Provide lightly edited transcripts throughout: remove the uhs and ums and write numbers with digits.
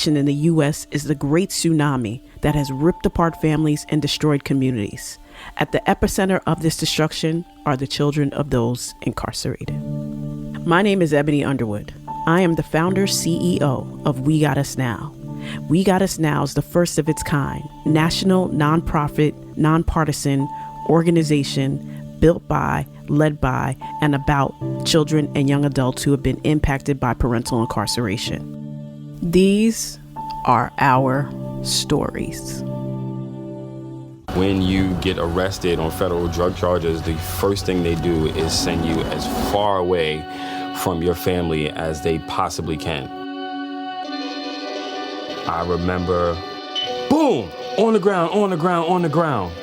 addiction in the U.S. is the great tsunami that has ripped apart families and destroyed communities. At the epicenter of this destruction are the children of those incarcerated. My name is Ebony Underwood. I am the founder CEO of We Got Us Now. We Got Us Now is the first of its kind, national, nonprofit, nonpartisan organization built by, led by, and about children and young adults who have been impacted by parental incarceration. These are our stories. When you get arrested on federal drug charges, the first thing they do is send you as far away from your family as they possibly can. I remember, boom, on the ground, on the ground, on the ground.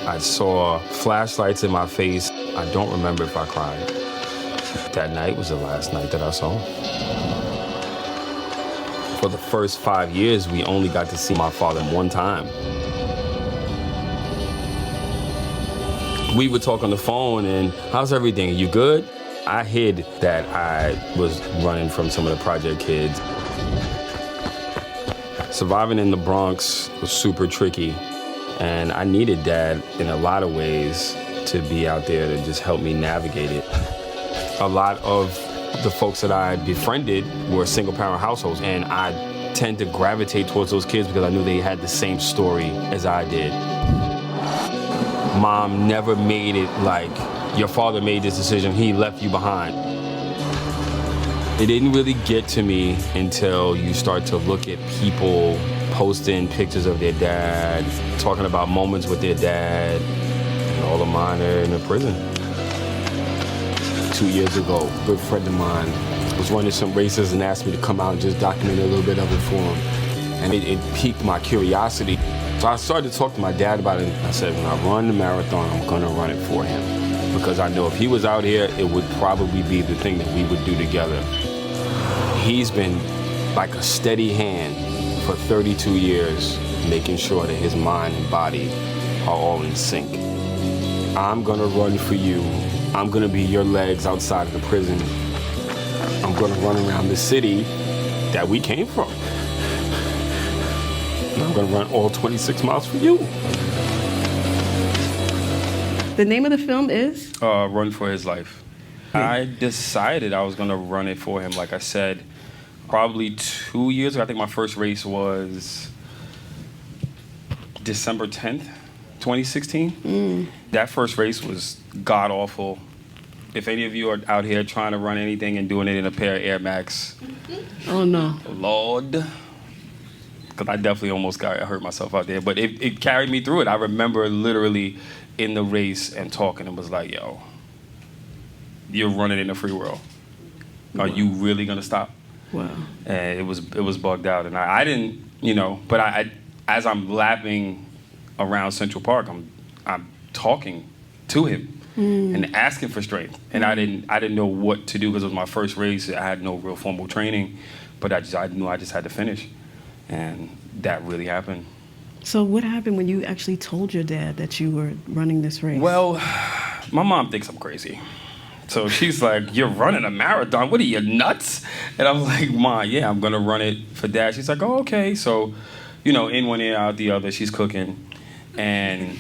I saw flashlights in my face. I don't remember if I cried. That night was the last night that I saw him. For the first 5 years, we only got to see my father one time. We would talk on the phone and, how's everything? Are you good? I hid that I was running from some of the project kids. Surviving in the Bronx was super tricky. And I needed Dad in a lot of ways to be out there to just help me navigate it. A lot of the folks that I befriended were single-parent households, and I tend to gravitate towards those kids because I knew they had the same story as I did. Mom never made it like, your father made this decision, he left you behind. It didn't really get to me until you start to look at people posting pictures of their dad, talking about moments with their dad, and all of mine are in the prison. 2 years ago, a good friend of mine was running some races and asked me to come out and just document a little bit of it for him. And it piqued my curiosity. So I started to talk to my dad about it. I said, when I run the marathon, I'm gonna run it for him. Because I know if he was out here, it would probably be the thing that we would do together. He's been like a steady hand for 32 years, making sure that his mind and body are all in sync. I'm gonna run for you. I'm gonna be your legs outside of the prison. I'm gonna run around the city that we came from. And I'm gonna run all 26 miles for you. The name of the film is? Run for His Life. I decided I was gonna run it for him, like I said, probably 2 years ago. I think my first race was December 10th, 2016. That first race was god-awful. If any of you are out here trying to run anything and doing it in a pair of Air Max, Oh no. Lord, because I definitely almost hurt myself out there, but it carried me through it. I remember literally in the race and talking and was like, yo, you're running in a free world. Are you really gonna stop? Wow. And it was bugged out, and I didn't, but I as I'm lapping around Central Park, I'm talking to him and asking for strength, and I didn't know what to do because it was my first race. I had no real formal training, but I knew I just had to finish, and that really happened. So what happened when you actually told your dad that you were running this race? Well, my mom thinks I'm crazy. So she's like, you're running a marathon? What are you, nuts? And I'm like, Ma, yeah, I'm going to run it for Dad. She's like, oh, okay. So, in one ear, out the other, she's cooking. And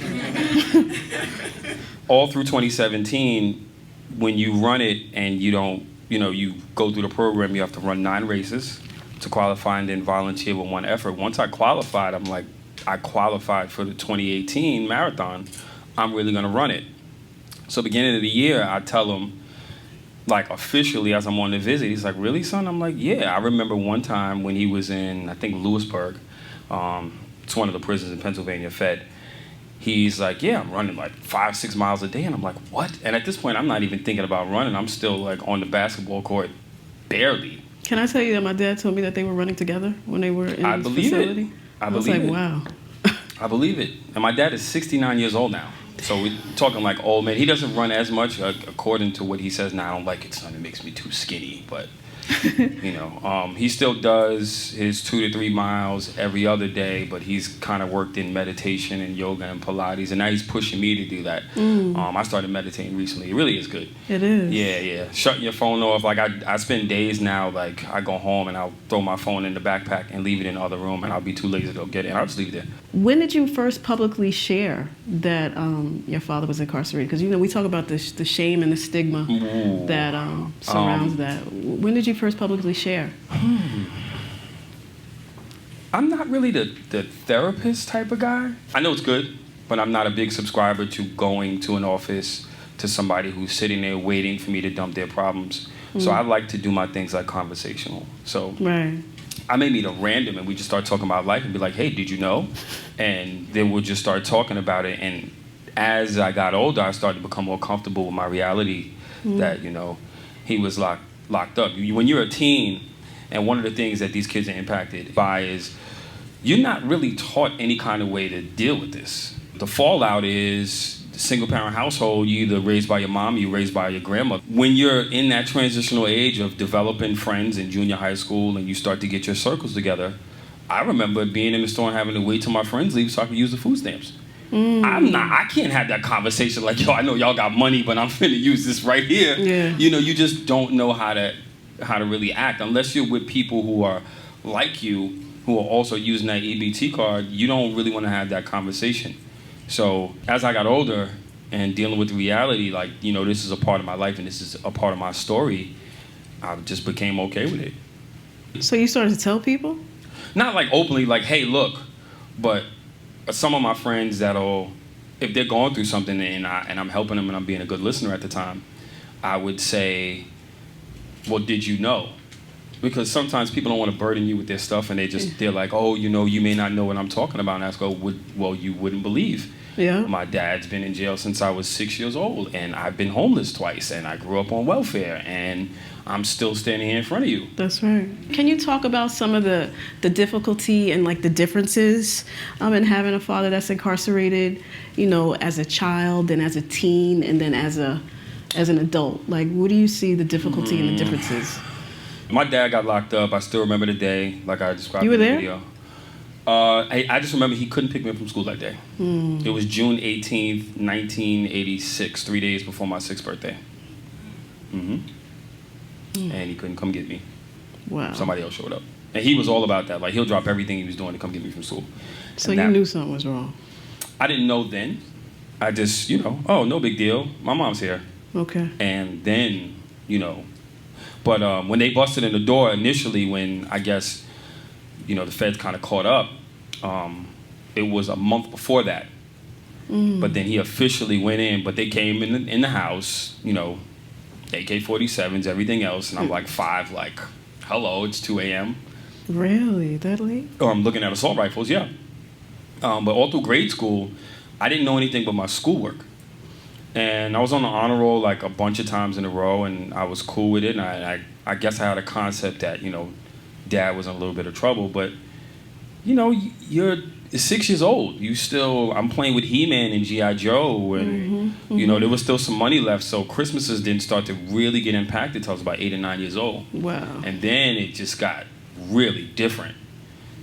all through 2017, when you run it and you don't, you go through the program, you have to run 9 races to qualify and then volunteer with one effort. Once I qualified, I'm like, I qualified for the 2018 marathon. I'm really going to run it. So beginning of the year, I tell him, like officially as I'm on the visit, he's like, really, son? I'm like, yeah. I remember one time when he was in, I think, Lewisburg. It's one of the prisons in Pennsylvania, Fed. He's like, yeah, I'm running like 5-6 miles a day. And I'm like, what? And at this point, I'm not even thinking about running. I'm still like on the basketball court, barely. Can I tell you that my dad told me that they were running together when they were in the facility? I believe it. I was like, wow. I believe it. And my dad is 69 years old now. So we're talking like old man. He doesn't run as much, according to what he says now. I don't like it, son. It makes me too skinny. But He still does his 2 to 3 miles every other day, but he's kind of worked in meditation and yoga and Pilates, and now he's pushing me to do that. I started meditating recently. It really is good. It is. Yeah. Shutting your phone off. Like I spend days now, like I go home and I'll throw my phone in the backpack and leave it in the other room, and I'll be too lazy to go get it, and I'll just leave it there. When did you first publicly share that your father was incarcerated? Because we talk about the shame and the stigma that surrounds that. When did you first publicly share? I'm not really the therapist type of guy. I know it's good, but I'm not a big subscriber to going to an office to somebody who's sitting there waiting for me to dump their problems. So I like to do my things like conversational. So I may meet a random and we just start talking about life and be like, hey, did you know? And then we'll just start talking about it. And as I got older, I started to become more comfortable with my reality that, he was locked up. When you're a teen, and one of the things that these kids are impacted by is you're not really taught any kind of way to deal with this. The fallout is single-parent household. You either raised by your mom or you're raised by your grandmother. When you're in that transitional age of developing friends in junior high school and you start to get your circles together, I remember being in the store and having to wait till my friends leave so I could use the food stamps. I can't have that conversation like, yo, I know y'all got money, but I'm finna use this right here. Yeah. You just don't know how to really act unless you're with people who are like you, who are also using that EBT card. You don't really want to have that conversation. So as I got older and dealing with the reality, like, this is a part of my life and this is a part of my story, I just became okay with it. So you started to tell people? Not like openly, like, hey, look, but some of my friends if they're going through something and I'm helping them and I'm being a good listener at the time, I would say, well, did you know? Because sometimes people don't want to burden you with their stuff and they're like, oh, you may not know what I'm talking about. And I go, well, you wouldn't believe. Yeah. My dad's been in jail since I was 6 years old, and I've been homeless twice, and I grew up on welfare, and I'm still standing here in front of you. That's right. Can you talk about some of the difficulty and like the differences in having a father that's incarcerated, as a child and as a teen and then as an adult? Like, what do you see the difficulty and the differences? My dad got locked up. I still remember the day, like I described in the there? video. I just remember he couldn't pick me up from school that day. It was June 18th, 1986, 3 days before my 6th birthday. And he couldn't come get me. Wow. Somebody else showed up. And he was all about that. Like, he'll drop everything he was doing to come get me from school. So you knew something was wrong? I didn't know then. I just, oh, no big deal. My mom's here. Okay. And then, But when they busted in the door initially, when I guess, the feds kind of caught up, it was a month before that. But then he officially went in, but they came in the house, AK-47s, everything else, and I'm like 5, like, hello, it's 2 a.m. Really? That late? I'm looking at assault rifles, yeah. But all through grade school, I didn't know anything but my schoolwork. And I was on the honor roll like a bunch of times in a row, and I was cool with it. And I guess I had a concept that, Dad was in a little bit of trouble. But, you're 6 years old. I'm playing with He-Man and G.I. Joe. And, there was still some money left. So Christmases didn't start to really get impacted until I was about 8 or 9 years old. Wow. And then it just got really different.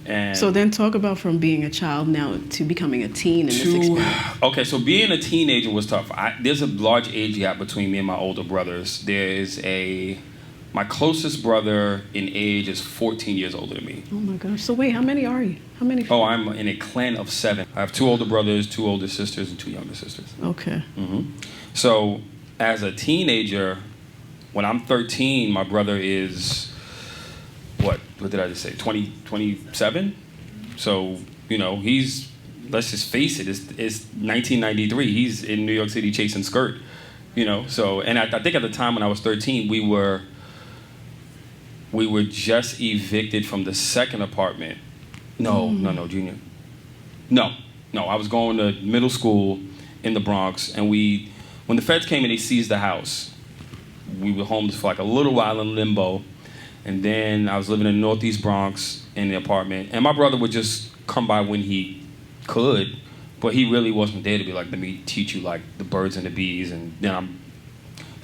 And so then talk about from being a child now to becoming a teen in this experience. Okay, so being a teenager was tough. There's a large age gap between me and my older brothers. My closest brother in age is 14 years older than me. Oh my gosh. So wait, how many are you? How many? Oh, I'm in a clan of 7. I have 2 older brothers, 2 older sisters, and 2 younger sisters. Okay. So as a teenager, when I'm 13, my brother is, what did I just say, 27? So, he's, let's just face it, it's 1993. He's in New York City chasing skirt, So, and I think at the time when I was 13, we were just evicted from the second apartment. No, junior. No, I was going to middle school in the Bronx, and when the feds came and they seized the house, we were homeless for like a little while in limbo. And then I was living in the Northeast Bronx in the apartment. And my brother would just come by when he could, but he really wasn't there to be like, let me teach you like the birds and the bees. And then I'm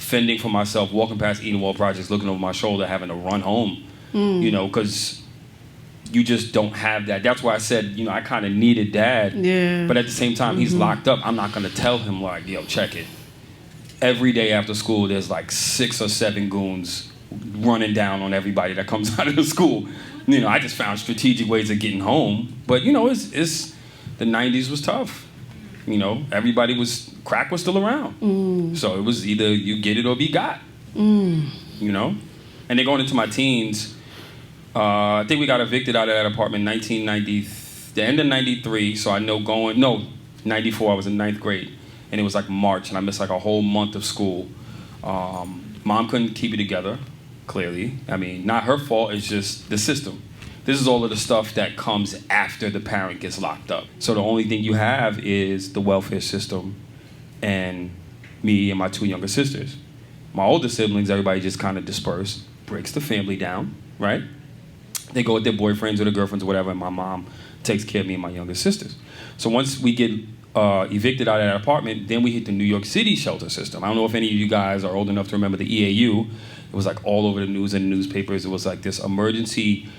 fending for myself, walking past Eden Wall Projects, looking over my shoulder, having to run home, you know, because you just don't have that. That's why I said, you know, I kind of needed Dad. Yeah. But at the same time, he's locked up. I'm not going to tell him, like, yo, check it. Every day after school, there's like 6 or 7 goons running down on everybody that comes out of the school. You know, I just found strategic ways of getting home. But, you know, it's the 90s was tough. You know, crack was still around. So it was either you get it or be got. You know? And then going into my teens, I think we got evicted out of that apartment in 1990, the end of 93. So I know 94, I was in 9th grade. And it was like March, and I missed like a whole month of school. Mom couldn't keep it together, clearly. I mean, not her fault, it's just the system. This is all of the stuff that comes after the parent gets locked up. So the only thing you have is the welfare system and me and my 2 younger sisters. My older siblings, everybody just kind of dispersed, breaks the family down, right? They go with their boyfriends or their girlfriends or whatever, and my mom takes care of me and my younger sisters. So once we get evicted out of that apartment, then we hit the New York City shelter system. I don't know if any of you guys are old enough to remember the EAU. It was like all over the news and newspapers. It was like this emergency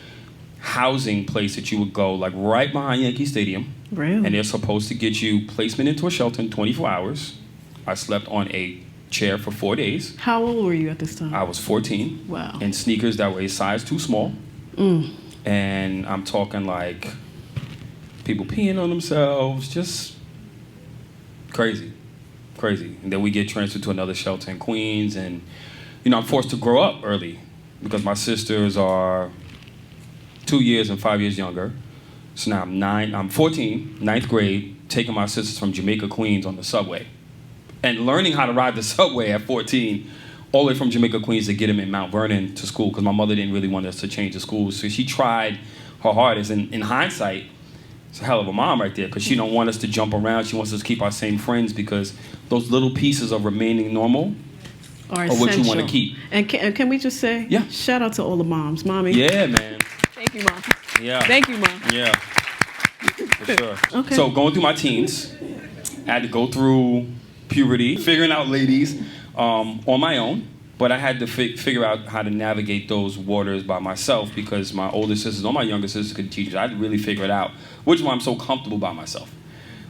housing place that you would go, like right behind Yankee Stadium. Really? And they're supposed to get you placement into a shelter in 24 hours. I slept on a chair for 4 days. How old were you at this time? I was 14. Wow. In sneakers that were a size too small. And I'm talking like people peeing on themselves, just crazy. And then we get transferred to another shelter in Queens, and you know, I'm forced to grow up early because my sisters are 2 years and 5 years younger. So now I'm 14, 9th grade, taking my sisters from Jamaica, Queens on the subway. And learning how to ride the subway at 14, all the way from Jamaica, Queens to get them in Mount Vernon to school, because my mother didn't really want us to change the schools. So she tried her hardest, and in hindsight, it's a hell of a mom right there, because she don't want us to jump around. She wants us to keep our same friends, because those little pieces of remaining normal are what you want to keep. And can we just say, shout out to all the moms. Mommy. Yeah, man. Thank you, Mom. Yeah. Thank you, Mom. Yeah, for sure. Okay. So going through my teens, I had to go through puberty, figuring out ladies on my own. But I had to figure out how to navigate those waters by myself, because my older sisters or my younger sisters could teach me. I had to really figure it out, which is why I'm so comfortable by myself.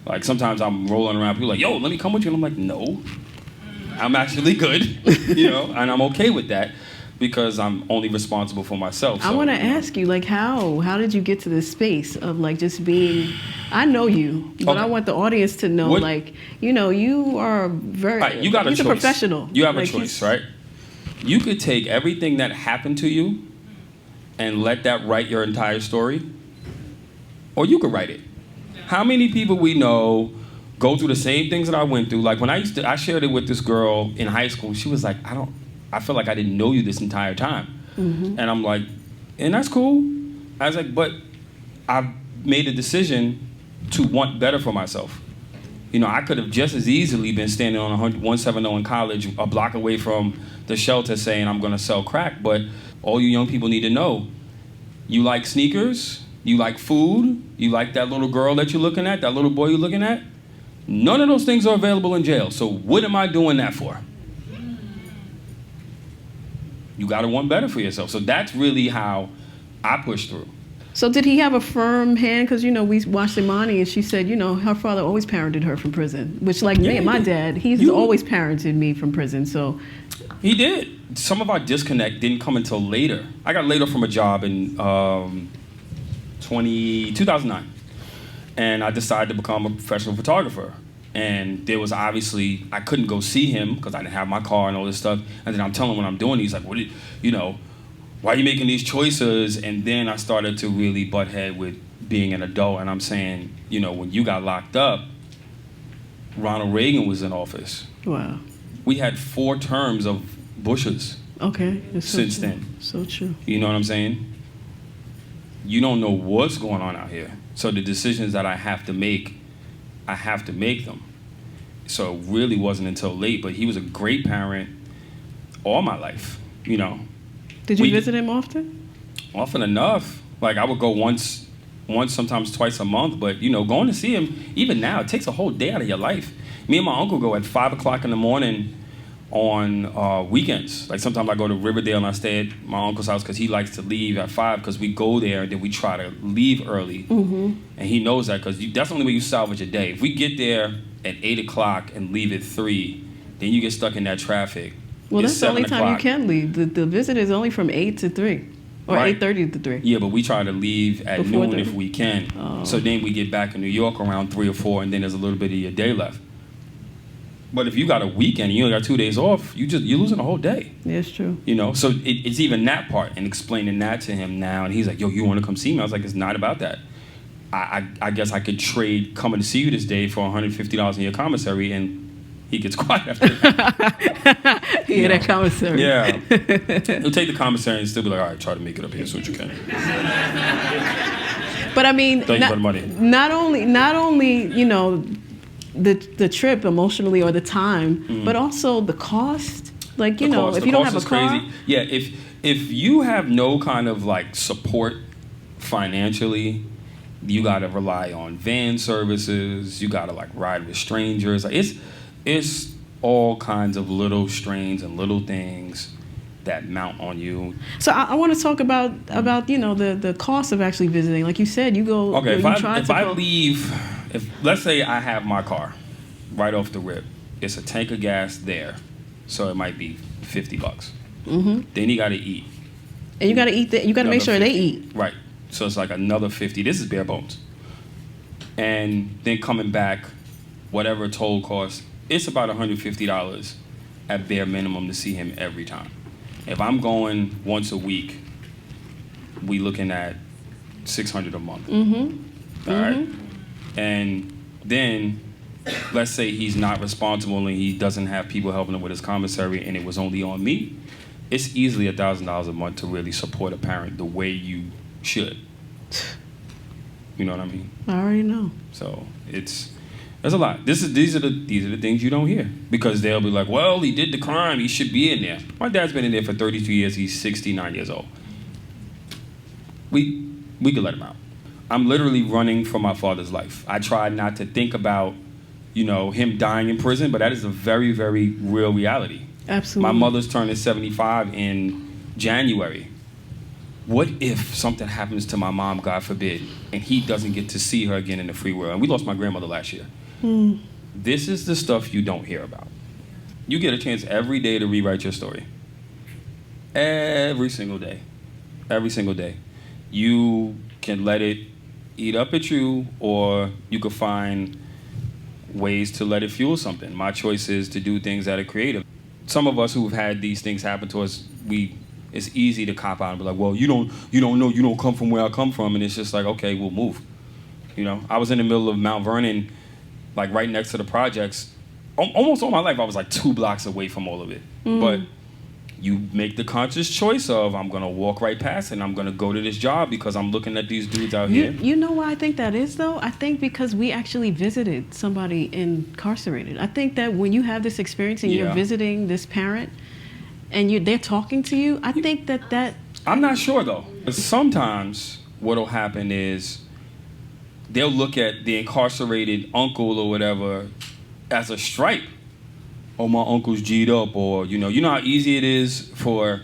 Like sometimes I'm rolling around, people are like, yo, let me come with you. And I'm like, no, I'm actually good, you know, and I'm okay with that, because I'm only responsible for myself. I want to ask you, like, how did you get to this space of, like, just being, I know you, but I want the audience to know, like, you know, you are very, right, you got a choice. A professional. You have a choice, right? You could take everything that happened to you and let that write your entire story, or you could write it. How many people we know go through the same things that I went through? Like when I shared it with this girl in high school. She was like, I feel like I didn't know you this entire time. And I'm like, and that's cool. I was like, but I've made a decision to want better for myself. You know, I could have just as easily been standing on 170 in college, a block away from the shelter, saying I'm going to sell crack. But all you young people need to know, you like sneakers, you like food, you like that little girl that you're looking at, that little boy you're looking at. None of those things are available in jail. So what am I doing that for? You got to want better for yourself. So that's really how I push through. So did he have a firm hand? Because, you know, we watched Imani, and she said, you know, her father always parented her from prison, which, like me and my dad, he's always parented me from prison. So he did. Some of our disconnect didn't come until later. I got laid off from a job in 2009, and I decided to become a professional photographer. And there was obviously, I couldn't go see him because I didn't have my car and all this stuff. And then I'm telling him what I'm doing. He's like, why are you making these choices? And then I started to really butt head with being an adult. And I'm saying, you know, when you got locked up, Ronald Reagan was in office. Wow. We had 4 terms of Bushes. Okay. Since then. So true. You know what I'm saying? You don't know what's going on out here. So the decisions that I have to make them. So it really wasn't until late, but he was a great parent all my life, you know. Did you visit him often? Often enough. Like I would go once, sometimes twice a month, but you know, going to see him, even now, it takes a whole day out of your life. Me and my uncle go at 5 o'clock in the morning on weekends. Like sometimes I go to Riverdale and I stay at my uncle's house because he likes to leave at 5 because we go there and then we try to leave early. Mm-hmm. And he knows that because that's the only way you salvage a day. If we get there at 8 o'clock and leave at 3, then you get stuck in that traffic. Well, It's that's the only 7 time you o'clock. can leave. The visit is only from 8 to 3. Or Right. 8:30 to 3. Yeah, but we try to leave at Before noon 3. if we can. Oh. So then we get back in New York around 3 or 4, and then there's a little bit of your day left. But if you got a weekend and you only got 2 days off, you're losing a whole day. Yeah, it's true. You know, so it's even that part and explaining that to him now. And he's like, yo, you want to come see me? I was like, it's not about that. I guess I could trade coming to see you this day for $150 in your commissary, and he gets quiet after that. Yeah, that commissary. Yeah. He'll take the commissary and still be like, all right, try to make it up here so what you can. But I mean, Thank you for the money. not only you know, the trip emotionally or the time, but also the cost. Like, you know, if you don't have a car. Crazy. Yeah, if you have no kind of like support financially, you gotta rely on van services. You gotta like ride with strangers. Like it's all kinds of little strains and little things that mount on you. So I want to talk about you know the cost of actually visiting. Like you said, you go. Okay, you if I leave, let's say I have my car right off the rip, it's a tank of gas there, so it might be $50. Mm-hmm. Then you got to eat. And you got to eat. You got to make sure 50. they eat. Right. So it's like another 50. This is bare bones. And then coming back, whatever toll costs, it's about $150 at bare minimum to see him every time. If I'm going once a week, we looking at $600 a month. Mm-hmm. All right. And then let's say he's not responsible and he doesn't have people helping him with his commissary and it was only on me. It's easily $1,000 a month to really support a parent the way you should. You know what I mean? I already know. So there's a lot. These are the things you don't hear because they'll be like, well, he did the crime, he should be in there. My dad's been in there for 32 years. He's 69 years old. We could let him out. I'm literally running for my father's life. I try not to think about, you know, him dying in prison, but that is a very, very real reality. Absolutely. My mother's turning 75 in January. What if something happens to my mom, God forbid, and he doesn't get to see her again in the free world? And we lost my grandmother last year. This is the stuff you don't hear about. You get a chance every day to rewrite your story. Every single day. Every single day. You can let it eat up at you, or you could find ways to let it fuel something. My choice is to do things that are creative. Some of us who've had these things happen to us, it's easy to cop out and be like, well, you don't know, you don't come from where I come from, and it's just like, okay, we'll move. You know, I was in the middle of Mount Vernon, like right next to the projects. Almost all my life, I was like 2 blocks away from all of it. But you make the conscious choice of, I'm gonna walk right past it and I'm gonna go to this job because I'm looking at these dudes out here. You know why I think that is, though? I think because we actually visited somebody incarcerated. I think that when you have this experience and you're visiting this parent and they're talking to you, I think that... I'm not sure, though. Sometimes what'll happen is they'll look at the incarcerated uncle or whatever as a stripe. Oh, my uncle's G'd up, or, you know how easy it is for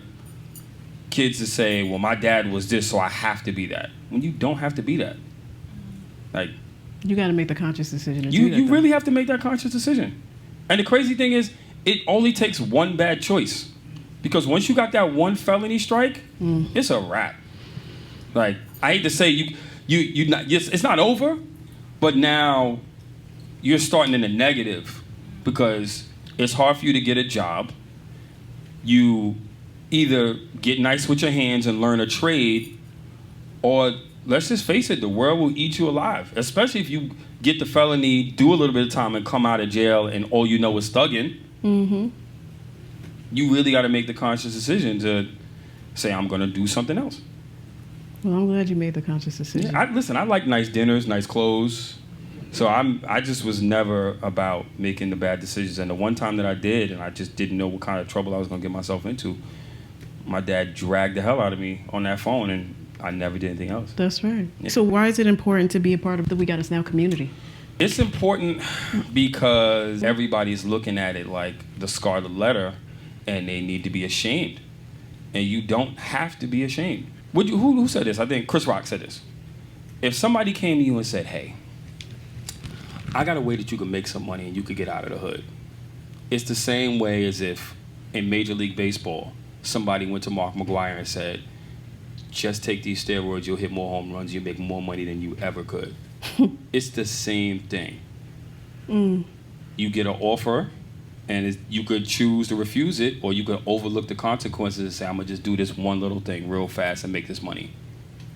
kids to say, well, my dad was this, so I have to be that. When you don't have to be that. Like, you got to make the conscious decision. You really have to make that conscious decision. And the crazy thing is, it only takes one bad choice. Because once you got that one felony strike, it's a wrap. Like, I hate to say, it's not over, but now you're starting in the negative because it's hard for you to get a job. You either get nice with your hands and learn a trade, or let's just face it, the world will eat you alive. Especially if you get the felony, do a little bit of time, and come out of jail, and all you know is thugging. Mm-hmm. You really got to make the conscious decision to say, I'm going to do something else. Well, I'm glad you made the conscious decision. Yeah, I like nice dinners, nice clothes. So I just was never about making the bad decisions. And the one time that I did, and I just didn't know what kind of trouble I was going to get myself into, my dad dragged the hell out of me on that phone, and I never did anything else. That's right. Yeah. So why is it important to be a part of the We Got Us Now community? It's important because everybody's looking at it like the scarlet letter and they need to be ashamed. And you don't have to be ashamed. Who said this? I think Chris Rock said this. If somebody came to you and said, hey, I got a way that you can make some money and you could get out of the hood. It's the same way as if in Major League Baseball, somebody went to Mark McGwire and said, just take these steroids, you'll hit more home runs, you'll make more money than you ever could. It's the same thing. You get an offer, and you could choose to refuse it, or you could overlook the consequences and say, I'm going to just do this one little thing real fast and make this money.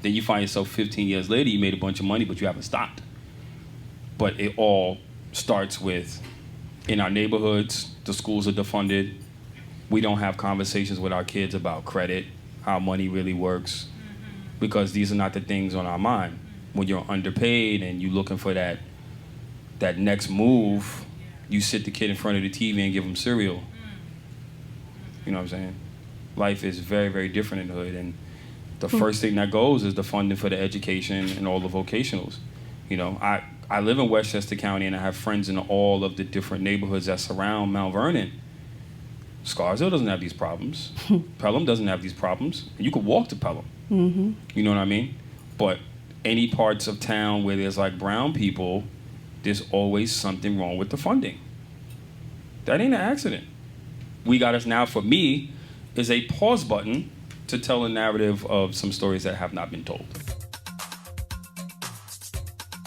Then you find yourself 15 years later, you made a bunch of money, but you haven't stopped. But it all starts with, in our neighborhoods, the schools are defunded. We don't have conversations with our kids about credit, how money really works, because these are not the things on our mind. When you're underpaid and you're looking for that next move, you sit the kid in front of the TV and give him cereal. You know what I'm saying? Life is very, very different in the hood, and the first thing that goes is the funding for the education and all the vocationals. You know, I live in Westchester County, and I have friends in all of the different neighborhoods that surround Mount Vernon. Scarsdale doesn't have these problems. Pelham doesn't have these problems. And you could walk to Pelham. You know what I mean? But any parts of town where there's like brown people, there's always something wrong with the funding. That ain't an accident. We Got Us Now, for me, is a pause button to tell a narrative of some stories that have not been told.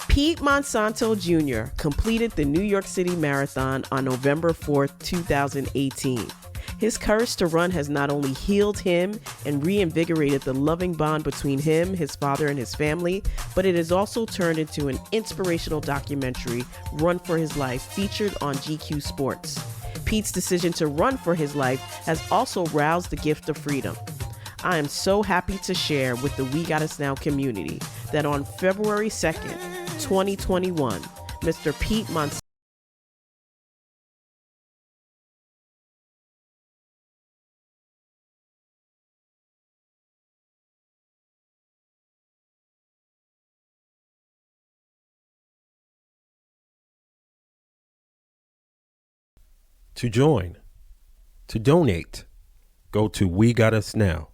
Pete Monsanto Jr. completed the New York City Marathon on November 4th, 2018. His courage to run has not only healed him and reinvigorated the loving bond between him, his father, and his family, but it has also turned into an inspirational documentary, Run for His Life, featured on GQ Sports. Pete's decision to run for his life has also roused the gift of freedom. I am so happy to share with the We Got Us Now community that on February 2nd, 2021, Mr. Pete Monsanto To join, to donate, go to wegotusnow.org.